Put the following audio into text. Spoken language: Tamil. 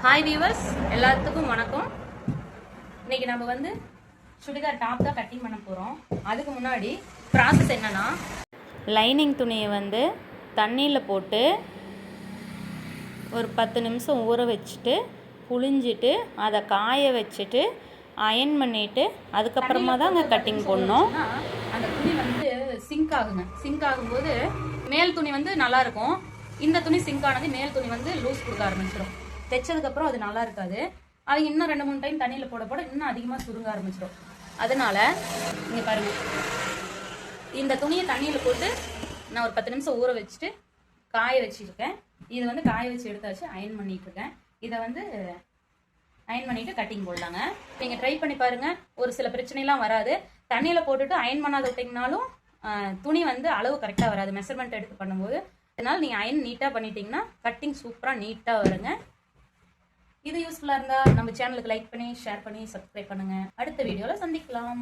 ஹாய் வியூவர்ஸ், எல்லாத்துக்கும் வணக்கம். இன்னைக்கு நம்ம வந்து சுடிதார் டாப் தான் கட்டிங் பண்ண போகிறோம். அதுக்கு முன்னாடி ப்ராசஸ் என்னன்னா, லைனிங் துணியை வந்து தண்ணியில் போட்டு ஒரு 10 நிமிஷம் ஊற வச்சுட்டு புழிஞ்சிட்டு அதை காய வச்சுட்டு அயன் பண்ணிவிட்டு அதுக்கப்புறமா தான் அங்கே கட்டிங் பண்ணணும். அந்த துணி வந்து சிங்க் ஆகுங்க. சிங்க் ஆகும்போது மேல் துணி வந்து நல்லாயிருக்கும். இந்த துணி சிங்க் ஆனது மேல் துணி வந்து லூஸ் கொடுக்க ஆரம்பிச்சிடும். தைச்சதுக்கப்புறம் அது நல்லா இருக்காது. அது இன்னும் 2-3 டைம் தண்ணியில் போட போட இன்னும் அதிகமாக சுருங்க ஆரம்பிச்சிடும். அதனால் இங்கே பாருங்கள், இந்த துணியை தண்ணியில் போட்டு நான் ஒரு 10 நிமிஷம் ஊற வச்சுட்டு காய வச்சுருக்கேன். இதை வந்து காய வச்சு எடுத்தாச்சு அயன் பண்ணிகிட்ருக்கேன். இதை வந்து அயன் பண்ணிவிட்டு கட்டிங் போடலாங்க. நீங்கள் ட்ரை பண்ணி பாருங்கள், ஒரு சில பிரச்சனைலாம் வராது. தண்ணியில் போட்டுட்டு அயன் பண்ணாத விட்டிங்கனாலும் துணி வந்து அளவு கரெக்டாக வராது, மெஷர்மெண்ட் எடுத்து பண்ணும்போது. அதனால் நீங்கள் அயன் நீட்டாக பண்ணிட்டீங்கன்னா கட்டிங் சூப்பராக நீட்டாக வருங்க. இது யூஸ்ஃபுல்லாக இருந்தால் நம்ம சேனலுக்கு லைக் பண்ணி ஷேர் பண்ணி சப்ஸ்கிரைப் பண்ணுங்கள். அடுத்த வீடியோவில் சந்திக்கலாம்.